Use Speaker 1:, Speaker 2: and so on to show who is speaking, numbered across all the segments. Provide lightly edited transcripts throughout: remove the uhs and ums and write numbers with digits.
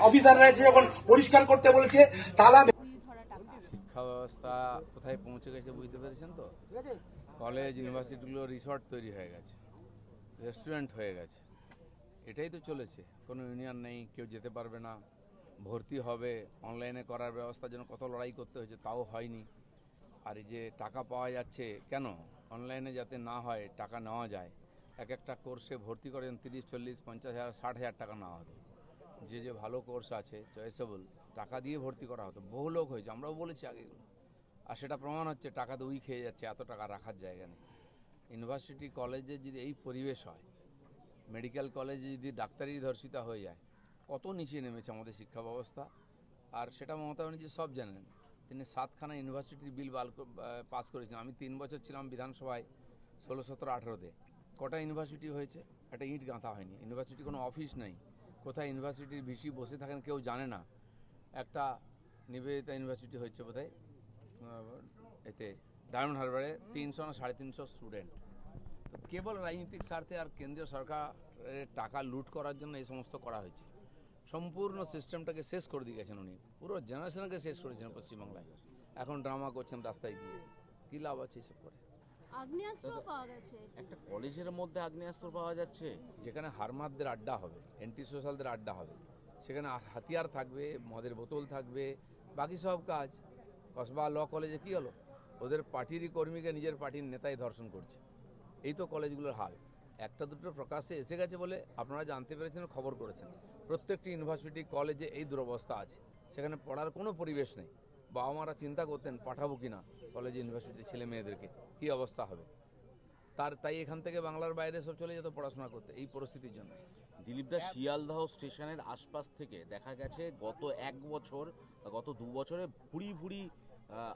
Speaker 1: অফিসাররা এসে যখন পরিষ্কার করতে বলেছে তালা।
Speaker 2: শিক্ষা ব্যবস্থা কোথায় পৌঁছে গেছে বুঝতে পেরেছেন তো? কলেজ ইউনিভার্সিটিগুলো রিসর্ট তৈরি হয়ে গেছে, রেস্টুরেন্ট হয়ে গেছে। এটাই তো চলেছে। কোনো ইউনিয়ন নেই, কেউ যেতে পারবে না, ভর্তি হবে অনলাইনে করার ব্যবস্থার জন্য কত লড়াই করতে হয়েছে, তাও হয়নি। আর এই যে টাকা পাওয়া যাচ্ছে কেন? অনলাইনে যাতে না হয়, টাকা নেওয়া যায়। এক একটা কোর্সে ভর্তি করেন 30, 40, 50,000, 60,000 টাকা নেওয়া হতো। যে ভালো কোর্স আছে চয়েসেবল, টাকা দিয়ে ভর্তি করা হতো। বহু লোক হয়েছে, আমরাও বলেছি আগে এগুলো। আর সেটা প্রমাণ হচ্ছে টাকা তো উই খেয়ে যাচ্ছে, এত টাকা রাখার জায়গা নেই। ইউনিভার্সিটি কলেজে যদি এই পরিবেশ হয়, মেডিকেল কলেজে যদি ডাক্তারি ধর্ষিতা হয়ে যায়, কত নিচে নেমেছে আমাদের শিক্ষা ব্যবস্থা। আর সেটা মমতা ব্যানার্জি সব জানেন। তিনি 7খানা ইউনিভার্সিটির বিল পাস করেছেন। আমি 3 বছর ছিলাম বিধানসভায়, 16, 17, 18-তে। কটা ইউনিভার্সিটি হয়েছে? একটা ইট গাঁথা হয়নি। ইউনিভার্সিটি কোনো অফিস নেই। কোথায় ইউনিভার্সিটির ভিসি বসে থাকেন কেউ জানে না। একটা নিবেদিতা ইউনিভার্সিটি হচ্ছে বোধহয় এতে ডায়মন্ড হারবারে, 300 না 350 স্টুডেন্ট। তো কেবল রাজনৈতিক স্বার্থে আর কেন্দ্রীয় সরকারের টাকা লুট করার জন্য এই সমস্ত করা হয়েছে। সম্পূর্ণ সিস্টেমটাকে শেষ করে দিয়ে গেছেন উনি, পুরো জেনারেশনকে শেষ করেছেন পশ্চিমবাংলায়। এখন ড্রামা করছেন রাস্তায় গিয়ে, কী লাভ আছে এসব করে?
Speaker 3: আগ্নেয়াস্ত্র পাওয়া গেছে
Speaker 4: একটা কলেজের মধ্যে, আগ্নেয়াস্ত্র পাওয়া যাচ্ছে
Speaker 2: যেখানে হারমাদদের আড্ডা হবে, অ্যান্টি সোশ্যালদের আড্ডা হবে, সেখানে হাতিয়ার থাকবে, মদের বোতল থাকবে, বাকি সব কাজ। কসবা ল কলেজে কি হলো? ওদের পার্টিরই কর্মীকে নিজের পার্টির নেতাই ধর্ষণ করছে। এই তো কলেজগুলোর হাল। একটা দুটো প্রকাশ্যে এসে গেছে বলে আপনারা জানতে পেরেছেন, খবর করেছেন। প্রত্যেকটি ইউনিভার্সিটি কলেজে এই দুরবস্থা আছে। সেখানে পড়ার কোনো পরিবেশ নেই। বাবা মারা চিন্তা করতেন পাঠাবো কিনা কলেজ ইউনিভার্সিটির ছেলে মেয়েদেরকে, কী অবস্থা হবে। তাই এখান থেকে বাংলার বাইরে সব চলে যেত পড়াশোনা করতে এই পরিস্থিতির জন্য।
Speaker 4: দিলীপদা, শিয়ালদহ স্টেশনের আশপাশ থেকে দেখা গেছে গত 1 বছর, গত 2 বছরে ভুরি ভুরি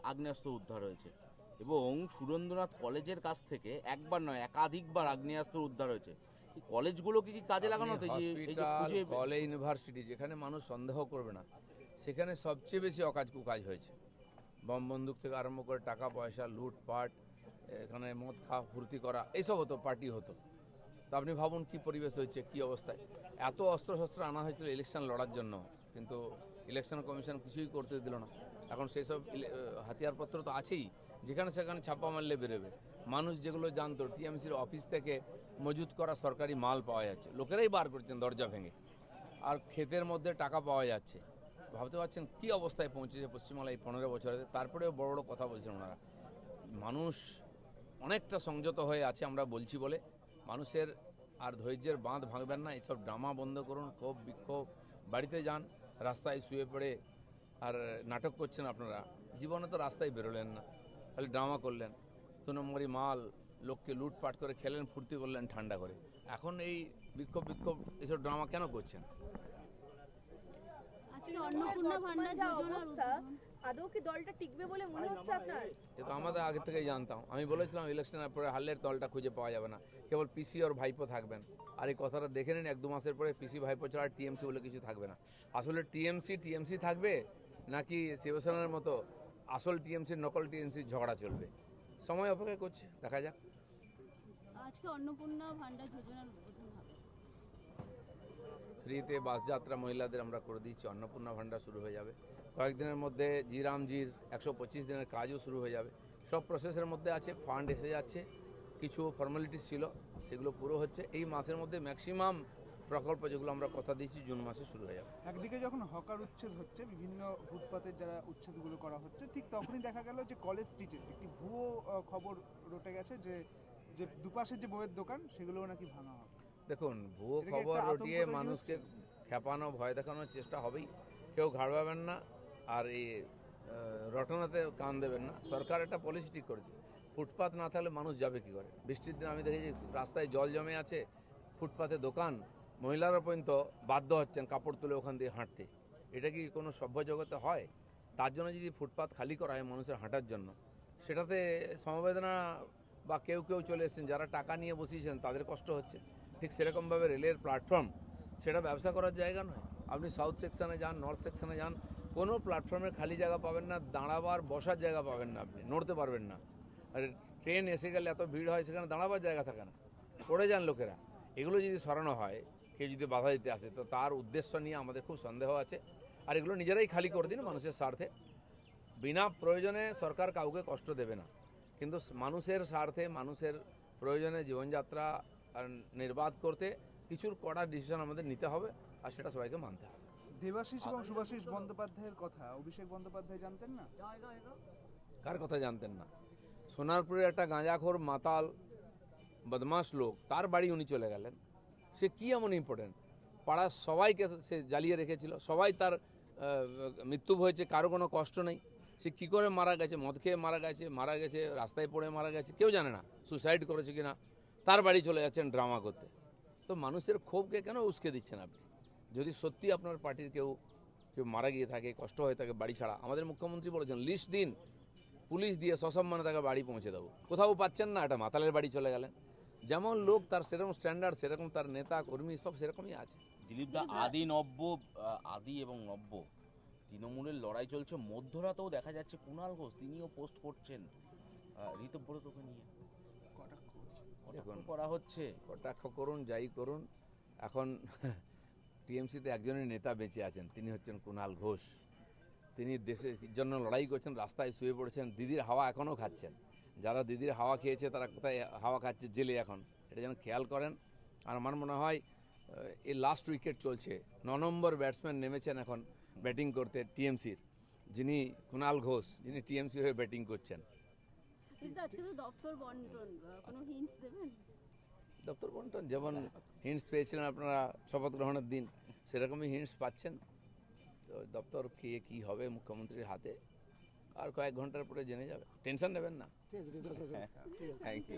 Speaker 4: আগ্নেয়াস্ত্র উদ্ধার হয়েছে। এবং সুরেন্দ্রনাথ কলেজের কাছ থেকে একবার নয়, একাধিকবার আগ্নেয়াস্ত্র উদ্ধার হয়েছে। এই কলেজগুলোকে কি কাজে লাগানো হতো?
Speaker 2: কলেজ ইউনিভার্সিটি যেখানে মানুষ সন্দেহ করবে না, সেখানে সবচেয়ে বেশি অকাজ কুকাজ হয়েছে। বম বন্দুক থেকে আরম্ভ করে টাকা পয়সা লুটপাট, এখানে মদ খাওয়া ফুর্তি করা, এইসব হতো, পার্টি হতো। তো আপনি ভাবুন কী পরিবেশ হয়েছে, কী অবস্থায়। এত অস্ত্রশস্ত্র আনা হয়েছিল ইলেকশন লড়ার জন্য, কিন্তু ইলেকশন কমিশন কিছুই করতে দিল না। এখন সেই সব হাতিয়ারপত্র তো আছেই, যেখানে সেখানে ছাপ্পা মারলে বেরোবে। মানুষ যেগুলো জানতো টিএমসির অফিস থেকে মজুত করা সরকারি মাল পাওয়া যাচ্ছে, লোকেরাই বার করছেন দরজা ভেঙে। আর ক্ষেতের মধ্যে টাকা পাওয়া যাচ্ছে। ভাবতে পারছেন কী অবস্থায় পৌঁছেছে পশ্চিমবাংলা এই 15 বছরে। তারপরেও বড় বড় কথা বলছেন ওনারা। মানুষ অনেকটা সংযত হয়ে আছে আমরা বলছি বলে। মানুষের আর ধৈর্যের বাঁধ ভাঙবেন না। এইসব ড্রামা বন্ধ করুন, ক্ষোভ বিক্ষোভ বাড়িতে যান। রাস্তায় শুয়ে পড়ে আর নাটক করছেন আপনারা। জীবনে তো রাস্তায় বেরোলেন না, খালি ড্রামা করলেন। 2 নম্বরই মাল, লোককে লুটপাট করে খেলেন, ফুর্তি করলেন ঠান্ডা করে। এখন এই বিক্ষোভ এইসব ড্রামা কেন করছেন?
Speaker 3: আজকে অন্নপূর্ণা ভান্ডার যোজনার উদ্বোধন।
Speaker 5: আদৌ কি দলটা টিকবে বলে মনে হচ্ছে আপনার?
Speaker 2: এ তো আমাদের আগে থেকেই জানতাম। আমি বলেছিলাম ইলেকশনের পরে হারলের দলটা খুঁজে পাওয়া যাবে না, কেবল পিসি আর ভাইপো থাকবেন। আর এই কথাটা দেখে নিন, 1-2 মাসের পরে পিসি ভাইপো ছাড়া টিএমসি বলে কিছু থাকবে না। আসলে টিএমসি থাকবে নাকি শিবসেনার মতো আসল টিএমসির নকল টিএমসির ঝগড়া চলবে? সময় অপেক্ষা করছে, দেখা যাক।
Speaker 3: আজকে অন্নপূর্ণা ভান্ডার যোজনার উদ্বোধন হবে।
Speaker 2: ফ্রিতে বাস যাত্রা মহিলাদের আমরা করে দিচ্ছি। অন্নপূর্ণা ভান্ডার শুরু হয়ে যাবে কয়েকদিনের মধ্যে। জির 125 দিনের কাজও শুরু হয়ে যাবে। সব প্রসেসের মধ্যে আছে, ফান্ড এসে যাচ্ছে। কিছু ফর্মালিটিস ছিল, সেগুলো পুরো হচ্ছে। এই মাসের মধ্যে ম্যাক্সিমাম প্রকল্প যেগুলো আমরা কথা দিচ্ছি জুন মাসে শুরু হয়ে যাবে।
Speaker 6: একদিকে যখন হকার উচ্ছেদ হচ্ছে, বিভিন্ন ফুটপাতের যারা উচ্ছেদগুলো করা হচ্ছে, ঠিক তখনই দেখা গেল যে কলেজ স্ট্রিটে একটি ভুয়ো খবর রটে গেছে যে দুপাশের যে বইয়ের দোকান সেগুলোও নাকি ভাঙা হবে।
Speaker 2: দেখুন, ভুয়ো খবর রটিয়ে মানুষকে খেপানো, ভয় দেখানোর চেষ্টা হবেই। কেউ ঘাড়বাবেন না, আর এই রটনাতে কান দেবেন না। সরকার একটা পলিসি ঠিক করেছে, ফুটপাত না থাকলে মানুষ যাবে কী করে। বৃষ্টির দিন আমি দেখেছি রাস্তায় জল জমে আছে, ফুটপাতে দোকান, মহিলারা পর্যন্ত বাধ্য হচ্ছেন কাপড় তুলে ওখান দিয়ে হাঁটতে। এটা কি কোনো সভ্য জগতে হয়? তার জন্য যদি ফুটপাত খালি করা হয় মানুষের হাঁটার জন্য, সেটাতে সমবেদনা বা কেউ চলে এসেছেন যারা টাকা নিয়ে বসিয়েছেন, তাদের কষ্ট হচ্ছে। ঠিক সেরকমভাবে রেলের প্ল্যাটফর্ম, সেটা ব্যবসা করার জায়গা নয়। আপনি সাউথ সেকশনে যান, নর্থ সেকশনে যান, কোনো প্ল্যাটফর্মে খালি জায়গা পাবেন না, দাঁড়াবার বসার জায়গা পাবেন না, আপনি নড়তে পারবেন না। আর ট্রেন এসে গেলে এত ভিড় হয়, সেখানে দাঁড়াবার জায়গা থাকে না, পড়ে যান লোকেরা। এগুলো যদি সরানো হয়, কেউ যদি বাধা দিতে আসে, তো তার উদ্দেশ্য নিয়ে আমাদের খুব সন্দেহ আছে। আর এগুলো নিজেরাই খালি করে দিন মানুষের স্বার্থে। বিনা প্রয়োজনে সরকার কাউকে কষ্ট দেবে না, কিন্তু মানুষের স্বার্থে, মানুষের প্রয়োজনে জীবনযাত্রা নির্বাধ করতে কিছুর কড়া ডিসিশন আমাদের নিতে হবে, আর সেটা সবাইকে মানতে হবে।
Speaker 6: দেবাশিস এবং শুভাশিস বন্দ্যোপাধ্যায়ের কথা অভিষেক বন্দ্যোপাধ্যায় জানতেন না?
Speaker 2: কার কথা জানতেন না? সোনারপুরের একটা গাঁজাখোর মাতাল বদমাস লোক, তার বাড়ি উনি চলে গেলেন। সে কি এমন ইম্পর্টেন্ট? পাড়ার সবাইকে সে জ্বালিয়ে রেখেছিল, সবাই তার মৃত্যু হয়েছে, কারো কোনো কষ্ট নেই। সে কী করে মারা গেছে? মদ খেয়ে মারা গেছে, রাস্তায় পড়ে মারা গেছে, কেউ জানে না। সুসাইড করেছে কিনা, তার বাড়ি চলে যাচ্ছেন ড্রামা করতে। তো মানুষের ক্ষোভকে কেন উস্কে দিচ্ছেন আপনি? যদি সত্যি আপনার পার্টির কেউ মারা গিয়ে থাকে, কষ্ট হয়ে থাকে, বাড়ি ছাড়া, আমাদের মুখ্যমন্ত্রী বলেছেন লিস্ট দিন, পুলিশ দিয়ে সসম্মানে তাকে বাড়ি পৌঁছে দেবো। কোথাও পাচ্ছেন না, একটা মাতালের বাড়ি চলে গেলেন। যেমন লোক তার সেরকম স্ট্যান্ডার্ড, সেরকম তার নেতা কর্মী সব সেরকমই আছে।
Speaker 4: দিলীপ দা, আদি এবং নব্য তৃণমূলের লড়াই চলছে, মধ্যরাতেও দেখা যাচ্ছে কুণাল ঘোষ তিনিও পোস্ট করছেন ঋতব্রতকে নিয়ে, কটাক্ষ করা হচ্ছে।
Speaker 2: কটাক্ষ করুন, যাই করুন, এখন টিএমসিতে একজনের নেতা বেঁচে আছেন, তিনি হচ্ছেন কুণাল ঘোষ। তিনি দেশের জন্য লড়াই করছেন, রাস্তায় শুয়ে পড়েছেন, দিদির হাওয়া এখনও খাচ্ছেন। যারা দিদির হাওয়া খেয়েছে তারা কোথায় হাওয়া খাচ্ছে? জেলে এখন। এটা যেন খেয়াল করেন। আর আমার মনে হয় এই লাস্ট উইকেট চলছে, 9 নম্বর ব্যাটসম্যান নেমেছেন এখন ব্যাটিং করতে টিএমসির, যিনি কুণাল ঘোষ, যিনি টিএমসি হয়ে ব্যাটিং করছেন।
Speaker 3: কিন্তু আজকে তো দপ্তর বন্টন, কোনো হিন্টস দেবেন?
Speaker 2: দপ্তর বন্টন যেমন হিন্টস পেয়েছিলেন আপনারা শপথ গ্রহণের দিন, সেরকমই হিন্টস পাচ্ছেন। তো দপ্তর কে কী হবে মুখ্যমন্ত্রীর হাতে, আর কয়েক ঘন্টার পরে জেনে যাবে, টেনশন নেবেন না।
Speaker 4: Thank you.